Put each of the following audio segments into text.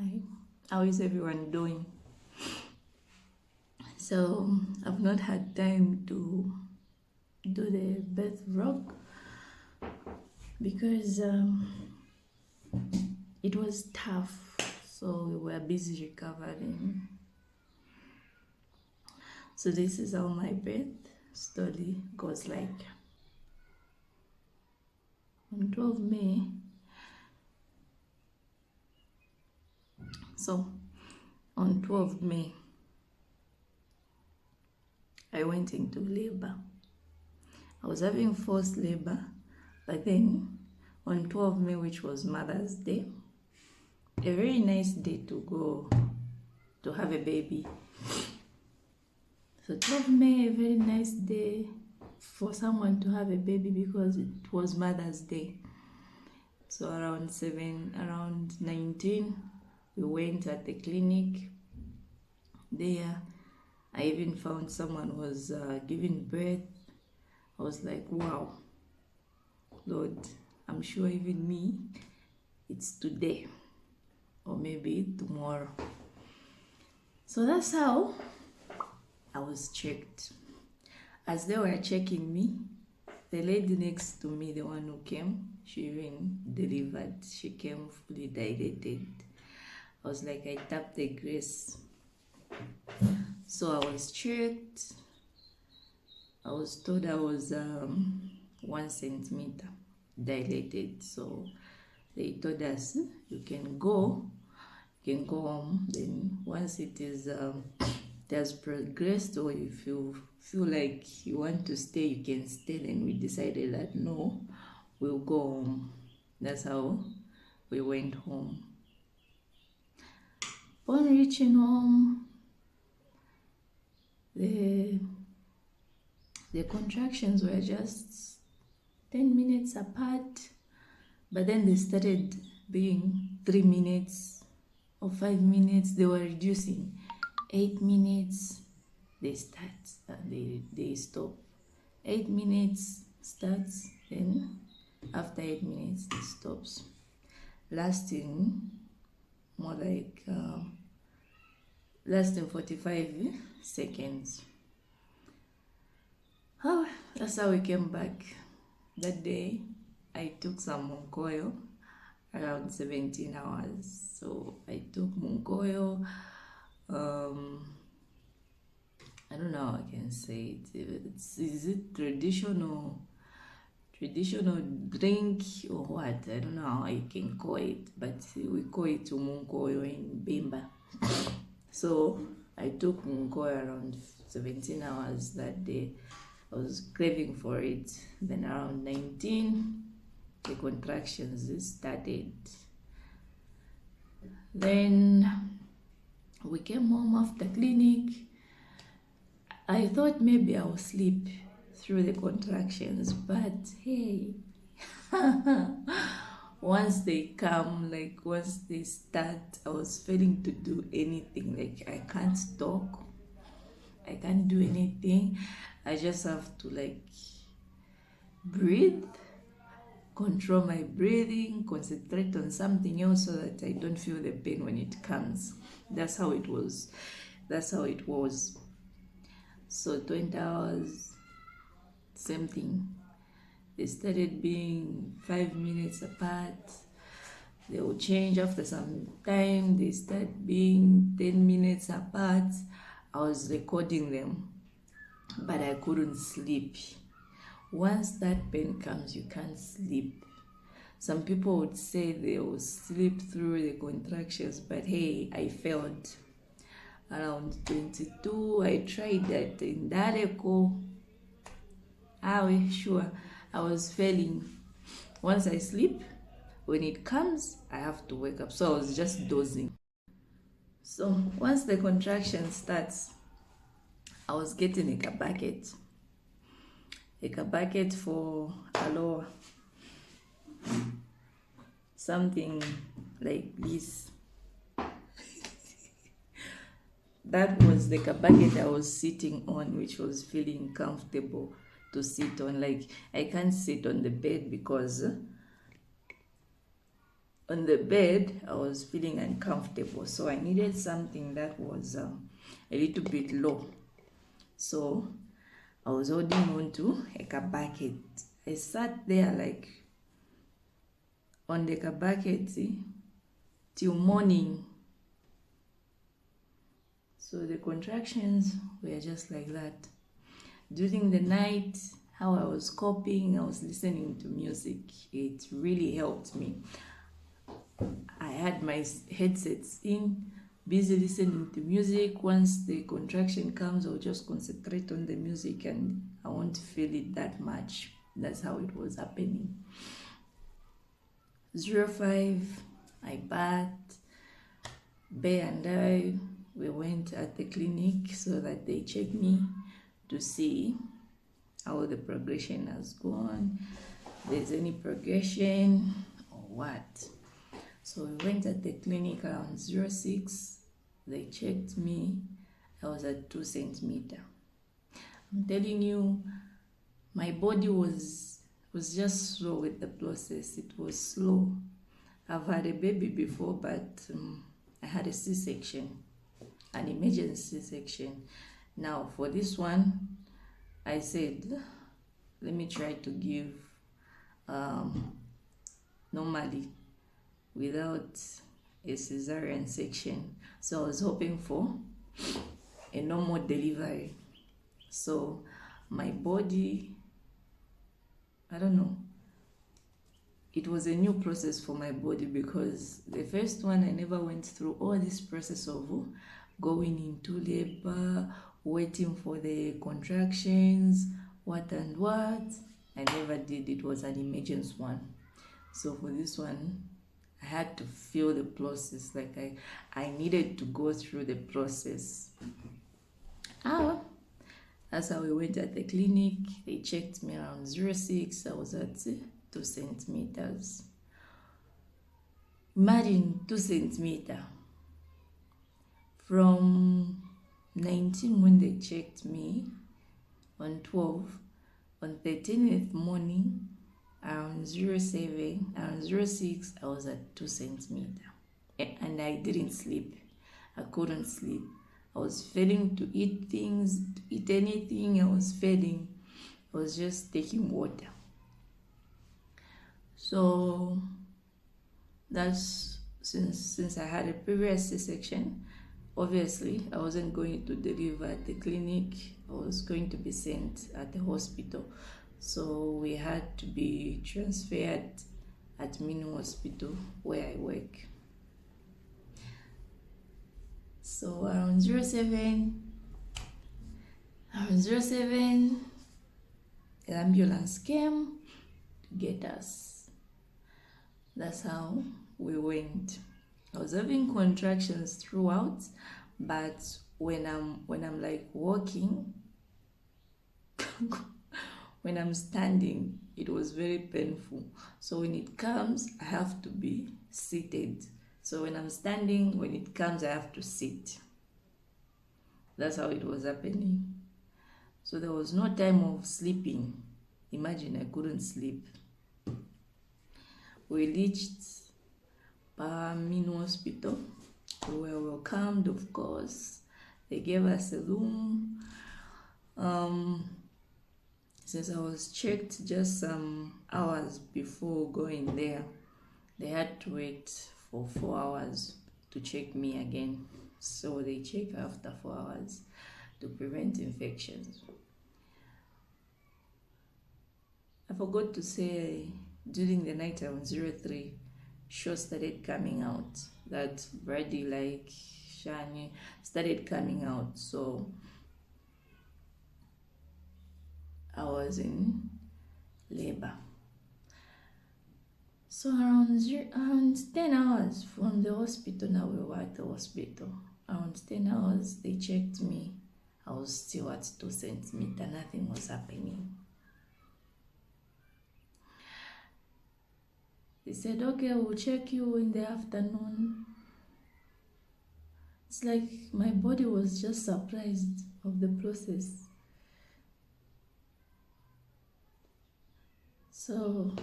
Hi, how is everyone doing? So, I've not had time to do the birth vlog because it was tough, so we were busy recovering. So, this is how my birth story goes like. On 12 May, on 12 May, I went into labor. I was having forced labor, but then on 12 May, which was Mother's Day, a very nice day to go to have a baby. So 12 May, a very nice day for someone to have a baby because it was Mother's Day. So around 19, we went at the clinic. There, I even found someone was giving birth. I was like, wow, Lord, I'm sure even me, it's today or maybe tomorrow. So that's how I was checked. As they were checking me, the lady next to me, the one who came, she even delivered. She came fully dilated. I was like, I tapped the grace. So I was checked. I was told I was 1 centimeter dilated. So they told us, you can go home. Then once it is it has progressed, or if you feel like you want to stay, you can stay. Then we decided that no, we'll go home. That's how we went home. Upon reaching home, the contractions were just 10 minutes apart, but then they started being 3 minutes or 5 minutes. They were reducing. 8 minutes, they start, they stop. 8 minutes starts, then after 8 minutes it stops, lasting more like lasting 45 seconds. Oh, that's how we came back. That day I took some Munkoyo around 17 hours. So I took Munkoyo. I don't know how I can say it. Is it traditional drink or what? I don't know how I can call it, but we call it Munkoyo in Bimba. So I took Munkoyo around 17 hours that day. I was craving for it. Then around 19, the contractions started. Then we came home after clinic. I thought maybe I would sleep through the contractions, but hey, once they come, like once they start, I was failing to do anything. Like I can't talk, I can't do anything. I just have to like breathe, control my breathing, concentrate on something else so that I don't feel the pain when it comes. That's how it was. So 20 hours, same thing. They started being 5 minutes apart. They will change after some time. They start being 10 minutes apart. I was recording them, but I couldn't sleep. Once that pain comes, you can't sleep. Some people would say they will sleep through the contractions, but hey, I failed. Around 22, I tried that in Dareko. Sure, I was failing. Once I sleep, when it comes, I have to wake up. So I was just dozing. So once the contraction starts, I was getting a bucket for aloha, something like this. That was the bucket I was sitting on, which was feeling comfortable to sit on. Like I can't sit on the bed because on the bed, I was feeling uncomfortable, so I needed something that was a little bit low. So I was holding on to a bucket. I sat there like on the bucket till morning. So the contractions were just like that. During the night, how I was coping, I was listening to music. It really helped me. I had my headsets in, busy listening to music. Once the contraction comes, I'll just concentrate on the music and I won't feel it that much. That's how it was happening. 05, I bathed. Bear and I, we went at the clinic so that they check me to see how the progression has gone, if there's any progression or what. So we went at the clinic around 06. They checked me. I was at 2 centimeters. I'm telling you, my body was just slow with the process. It was slow. I've had a baby before, but I had a C.Section, an emergency C.Section. Now for this one, I said, let me try to give normally without a cesarean section. So I was hoping for a normal delivery. So my body, I don't know, it was a new process for my body, because the first one I never went through all this process of going into labor, waiting for the contractions, what and what. I never did. It was an emergency one. So for this one, I had to feel the process, like I needed to go through the process. That's how we went at the clinic. They checked me around 06. I was at 2 centimeters. Imagine 2 centimeters. From 19 when they checked me, on 12, on 13th morning, around 07, around 06, I was at 2 centimeters. And I didn't sleep. I couldn't sleep. I was failing to eat things, to eat anything. I was failing. I was just taking water. So that's since I had a previous C-section. Obviously, I wasn't going to deliver at the clinic. I was going to be sent at the hospital. So we had to be transferred at Mini Hospital where I work. So around 07, the ambulance came to get us. That's how we went. I was having contractions throughout, but when I'm like walking, when I'm standing, it was very painful. So when it comes, I have to be seated. So when I'm standing, when it comes, I have to sit. That's how it was happening. So there was no time of sleeping. Imagine, I couldn't sleep. We reached Mini Hospital. We were welcomed, of course. They gave us a room. Since I was checked just some hours before going there, they had to wait for 4 hours to check me again. So they check after 4 hours to prevent infections. I forgot to say, during the night around 03, show started coming out. That Brady, like Shani, started coming out. So I was in labor. So around 10 hours from the hospital, now we were at the hospital. Around 10 hours, they checked me. I was still at 2 centimeters. Nothing was happening. They said, okay, we'll check you in the afternoon. It's like my body was just surprised of the process. So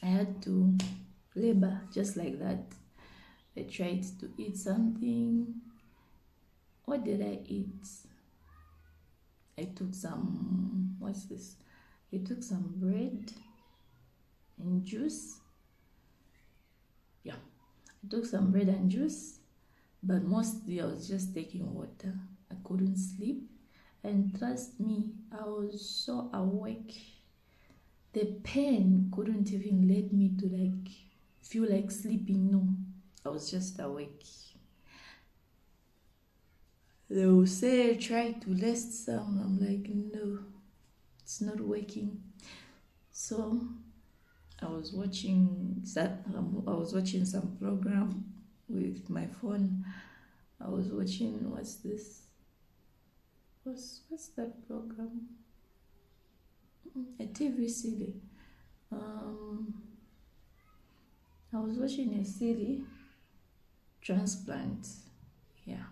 I had to labor, just like that. I tried to eat something. What did I eat? I took some, what's this? I took some bread and juice. Yeah, I took some bread and juice, but mostly I was just taking water. I couldn't sleep. And trust me, I was so awake. The pain couldn't even let me to like feel like sleeping. No, I was just awake. They will say try to rest some. I'm like, no, it's not working. So I was watching some program with my phone. I was watching, what's this? What's that program? A TV series. I was watching a series, Transplant. Yeah.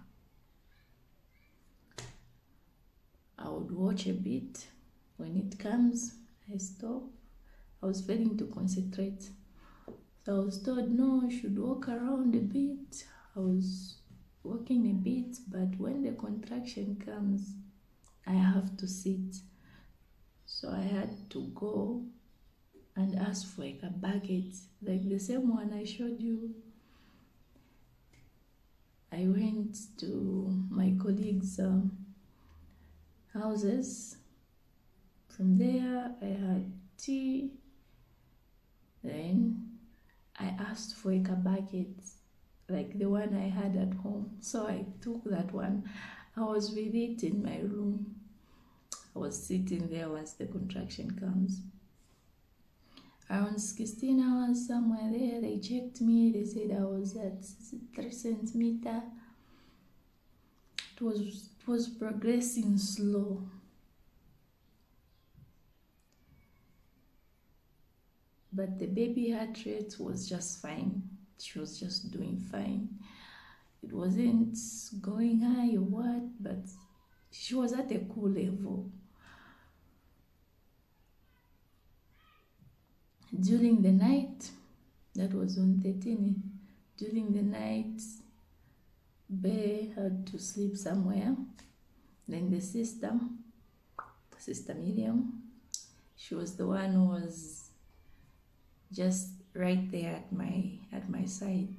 I would watch a bit. When it comes, I stop. I was failing to concentrate. So I was told, no, I should walk around a bit. I was walking a bit, but when the contraction comes, I have to sit. So I had to go and ask for like a bucket, like the same one I showed you. I went to my colleagues' houses. From there, I had tea. Then I asked for a bucket, like the one I had at home. So I took that one. I was with it in my room. I was sitting there once the contraction comes. Around 16 hours, somewhere there, they checked me. They said I was at 3 centimeters. It was progressing slow. But the baby heart rate was just fine. She was just doing fine. It wasn't going high or what, but she was at a cool level. During the night, that was on 13th, during the night, Bear had to sleep somewhere. Then the sister Miriam, she was the one who was just right there at my side.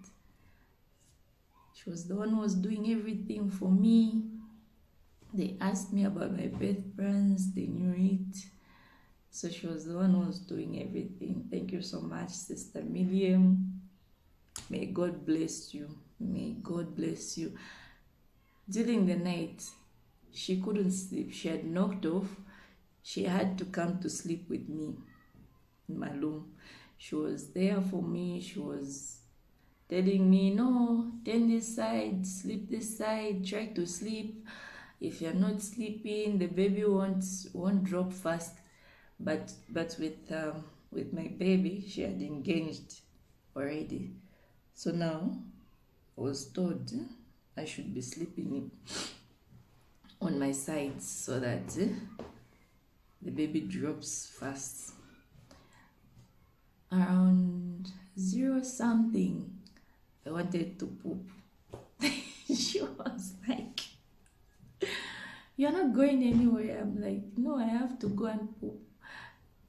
She was the one who was doing everything for me. They asked me about my birth plans, they knew it. So she was the one who was doing everything. Thank you so much, Sister Miriam. May God bless you. May God bless you. During the night, she couldn't sleep. She had knocked off. She had to come to sleep with me in my room. She was there for me. She was telling me, no, turn this side, sleep this side, try to sleep. If you're not sleeping, the baby won't drop fast. But with my baby, she had engaged already. So now I was told I should be sleeping on my side so that the baby drops fast. Around 0 something, I wanted to poop. She was like, you're not going anywhere. I'm like, no, I have to go and poop.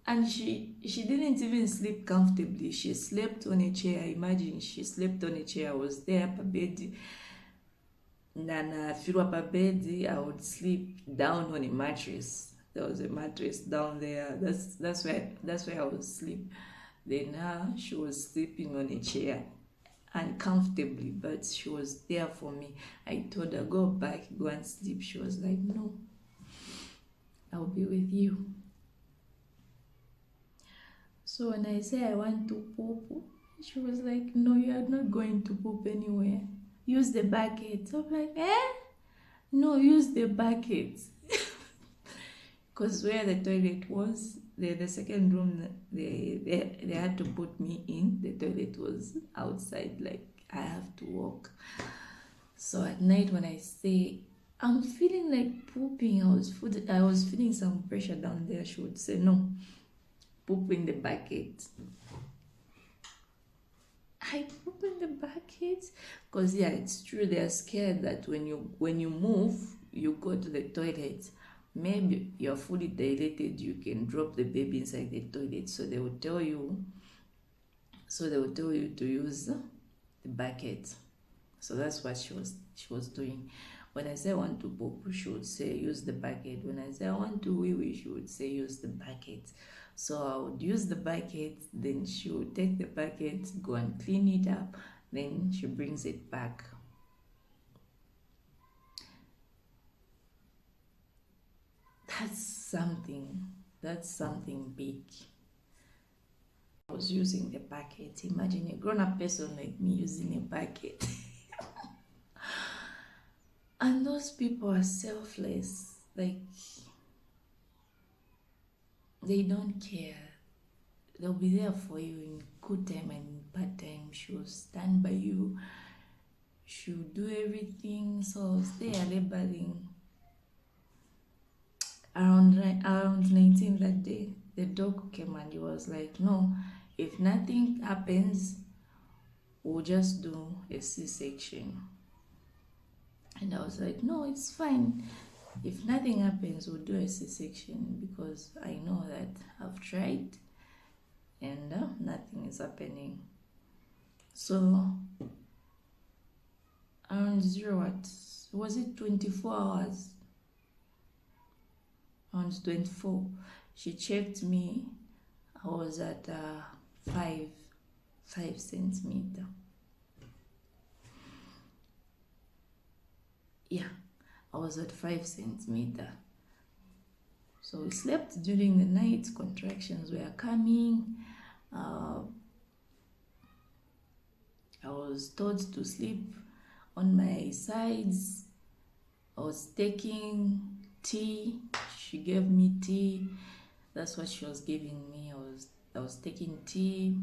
And she didn't even sleep comfortably. She slept on a chair. Imagine, she slept on a chair. I was there up a bed. Nana flew up a bed. I would sleep down on a mattress. There was a mattress down there. That's where I would sleep. Then she was sleeping on a chair uncomfortably, but she was there for me. I told her, go back, go and sleep. She was like, no, I'll be with you. So when I say I want to poop, she was like, no, you are not going to poop anywhere. Use the bucket. So I'm like, no, use the bucket. Because where the toilet was, the second room they had to put me in, the toilet was outside, like I have to walk. So at night when I say, I'm feeling like pooping, I was feeling some pressure down there, she would say, no, poop in the bucket. I opened the bucket because yeah, it's true they're scared that when you move, you go to the toilet. Maybe you're fully dilated, you can drop the baby inside the toilet. So they will tell you. So they will tell you to use the bucket. So that's what she was doing. When I say I want to poop, she would say use the bucket. When I say I want to wee wee, she would say use the bucket. So I would use the bucket, then she would take the bucket, go and clean it up, then she brings it back. That's something big. I was using the bucket. Imagine a grown-up person like me using a bucket. And those people are selfless. Like, they don't care. They'll be there for you in good time and in bad time. She'll stand by you. She'll do everything. So I was there laboring. Around 19 that day, the dog came and he was like, no, if nothing happens, we'll just do a C-section. And I was like, no, it's fine. If nothing happens, we'll do a C-section because I know that I've tried and nothing is happening. So around 24 hours? Around 24, she checked me. I was at 5 centimeter. Yeah, I was at 5 centimeter. So we slept during the night. Contractions were coming. I was told to sleep on my sides. I was taking tea. She gave me tea. That's what she was giving me. I was taking tea,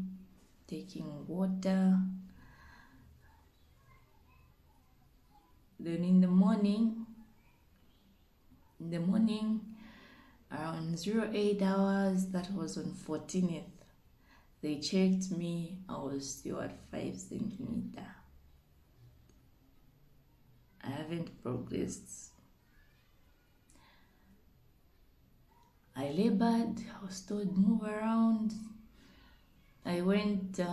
taking water. Then in the morning, around 08 hours, that was on 14th, they checked me. I was still at 5 centimeter. I haven't progressed. I labored. I was told move around. I went to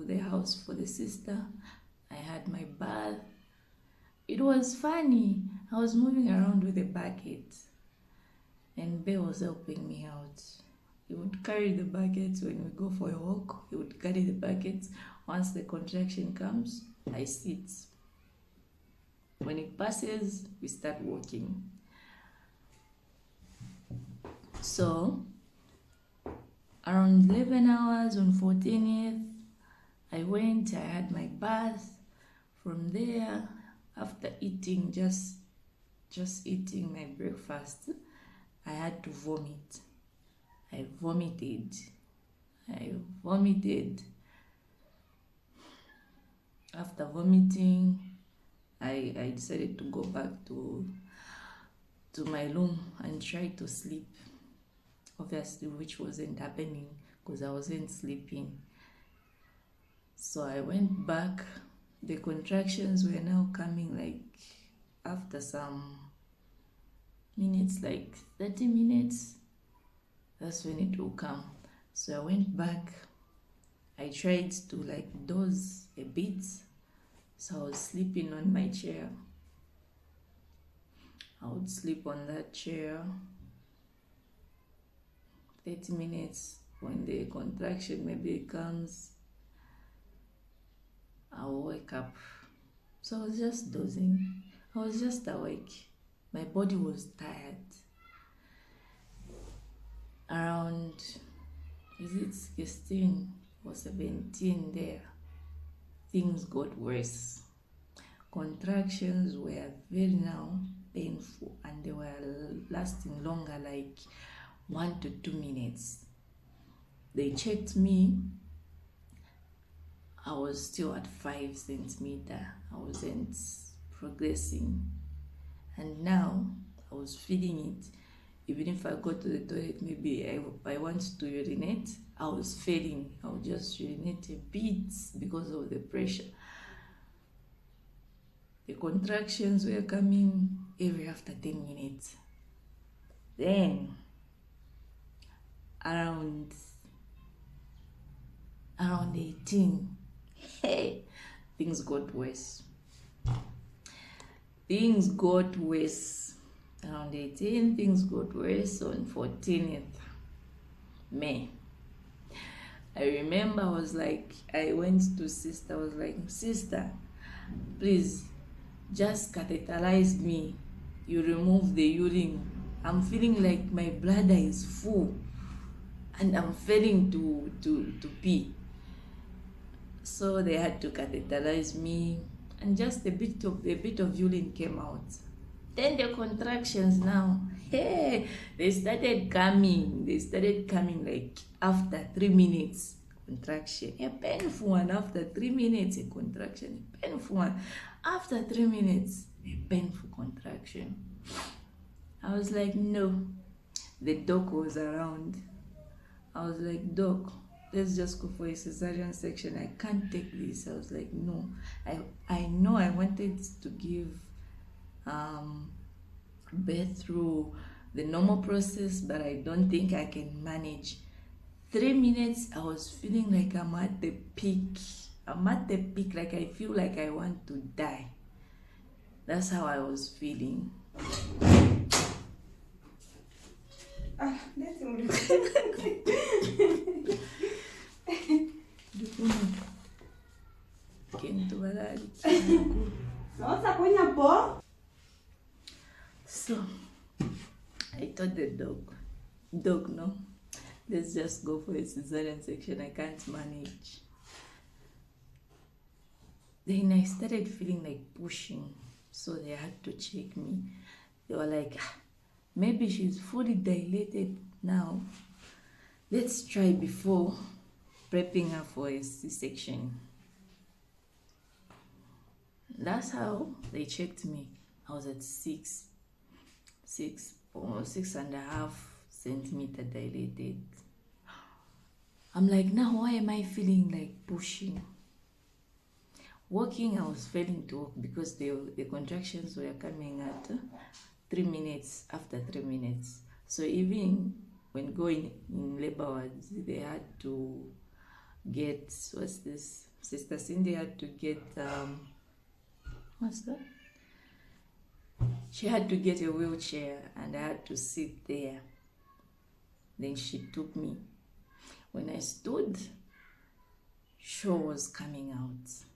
the house for the sister. I had my bath. It was funny. I was moving around with a bucket, and Bear was helping me out. He would carry the bucket when we go for a walk. He would carry the bucket. Once the contraction comes, I sit. When it passes, we start walking. So around 11 hours on 14th, I had my bath. From there, after eating, just eating my breakfast, I had to vomit. I vomited. After vomiting, I decided to go back to my room and try to sleep. Obviously, which wasn't happening because I wasn't sleeping. So I went back. The contractions were now coming like after some minutes, like 30 minutes. That's when it will come. So I went back. I tried to like doze a bit. So I was sleeping on my chair. I would sleep on that chair. 30 minutes. When the contraction maybe comes, I'll wake up. So I was just dozing. I was just awake. My body was tired. Around, is it 16 or 17 there, things got worse. Contractions were very now painful and they were lasting longer, like 1 to 2 minutes. They checked me. I was still at 5 centimeter. I wasn't progressing. And now I was feeling it. Even if I go to the toilet, maybe I want to urinate, I was failing. I would just urinate a bit because of the pressure. The contractions were coming every after 10 minutes. Then, around 18, hey, things got worse. Things got worse. Around 18, things got worse. On 14th May, I remember I went to sister. I was like, sister, please, just catheterize me. You remove the urine. I'm feeling like my bladder is full and I'm failing to pee. So they had to catheterize me, and just a bit of urine came out. Then the contractions now, hey, they started coming like after 3 minutes. Contraction, a painful one. After 3 minutes, a contraction, a painful one. After 3 minutes, a painful contraction. I was like, no. The doc was around. I was like, doc, let's just go for a cesarean section. I can't take this. I was like, no. I know I wanted to give birth through the normal process, but I don't think I can manage. 3 minutes, I was feeling like I'm at the peak. Like I feel like I want to die. That's how I was feeling. So I told the dog, no, let's just go for a cesarean section. I can't manage. Then I started feeling like pushing, so they had to check me. They were like, maybe she's fully dilated now. Let's try before prepping her for a C.Section. That's how they checked me. I was at 6.5 centimeter dilated. I'm like, now why am I feeling like pushing? Walking, I was failing to walk because the contractions were coming at 3 minutes after 3 minutes. So even when going in labor wards, they had to get, Sister Cindy had to get, what's that? She had to get a wheelchair and I had to sit there. Then she took me. When I stood, show was coming out.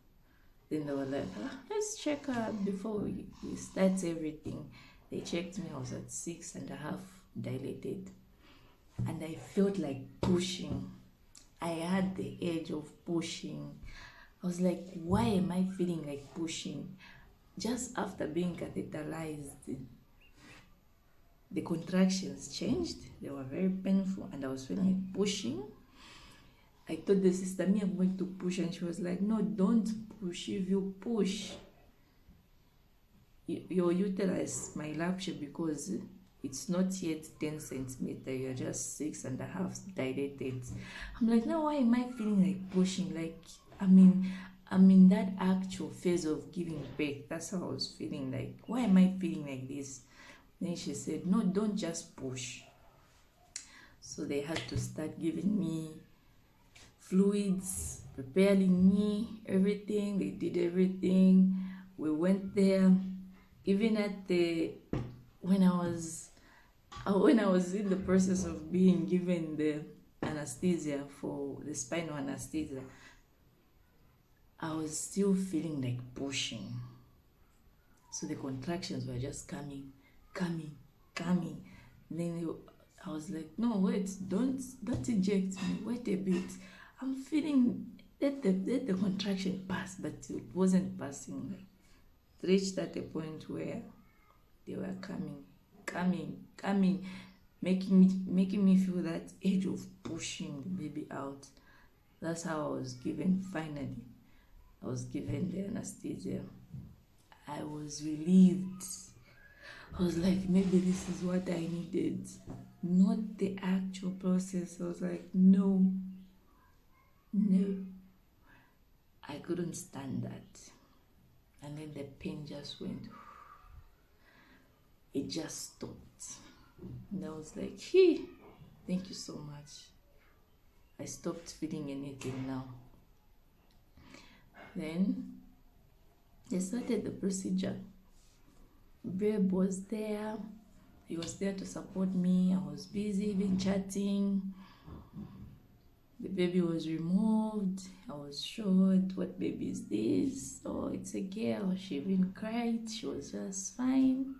Then they were like, let's check her before we start everything. They checked me. I was at 6.5 dilated. And I felt like pushing. I had the edge of pushing. I was like, why am I feeling like pushing? Just after being catheterized, the contractions changed. They were very painful and I was feeling like pushing. I told the sister, me, I'm going to push, and she was like, no, don't push. If you push, your uterus might rupture because it's not yet 10 centimeter. You're just 6.5 dilated. I'm like, now why am I feeling like pushing? Like, I'm in that actual phase of giving birth. That's how I was feeling like. Why am I feeling like this? Then she said, no, don't just push. So they had to start giving me fluids, preparing me, everything. They did everything. We went there. Even at when I was in the process of being given the anesthesia for the spinal anesthesia, I was still feeling like pushing. So the contractions were just coming. Then I was like, no, wait, don't eject me. Wait a bit. I'm feeling let the contraction pass, but it wasn't passing. Like, it reached at a point where they were coming, making me feel that edge of pushing the baby out. That's how I was given. Finally, I was given the anesthesia. I was relieved. I was like, maybe this is what I needed, not the actual process. I was like, no, No, I couldn't stand that. And then the pain just went, it just stopped. And I was like, hey, thank you so much. I stopped feeling anything now. Then they started the procedure. Babe was there. He was there to support me. I was busy even chatting. The baby was removed. I was shocked. What baby is this? Oh, it's a girl. She even cried. She was just fine.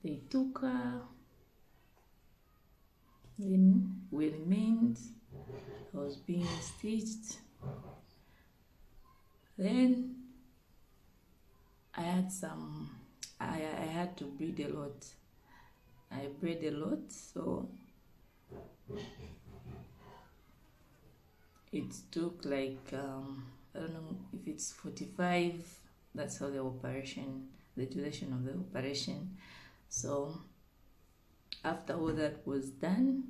They took her. Then we remained. I was being stitched. Then I had to breathe a lot. I breathed a lot, so it took like I don't know if it's 45. That's how the duration of the operation. So after all that was done,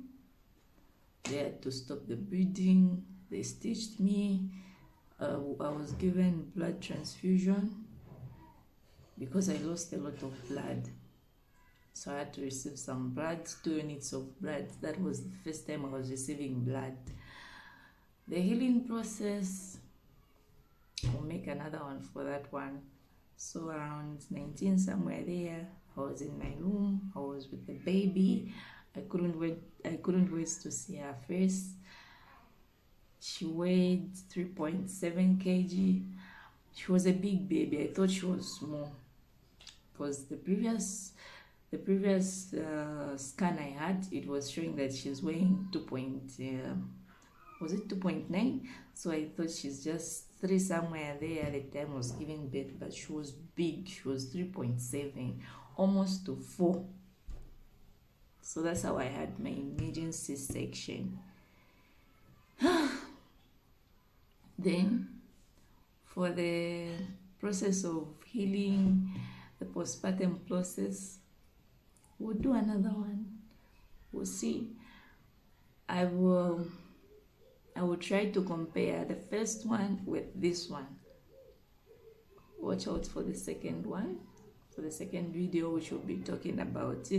they had to stop the bleeding. They stitched me. I was given blood transfusion because I lost a lot of blood. So I had to receive some blood, 2 units of blood. That was the first time I was receiving blood. The healing process, I'll make another one for that one. So around 19 somewhere there, I was in my room. I was with the baby. I couldn't wait to see her face. She weighed 3.7 kg. She was a big baby. I thought she was small because the previous scan I had, it was showing that she's weighing 2.9. So I thought she's just 3 somewhere there at the time I was giving birth, but she was big. She was 3.7, almost to 4. So that's how I had my emergency C.Section. Then for the process of healing, the postpartum process, we'll do another one. We'll see. I will try to compare the first one with this one. Watch out for the second one, for the second video, which will be talking about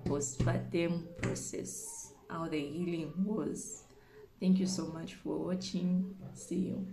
postpartum process, how the healing was. Thank you so much for watching. See you.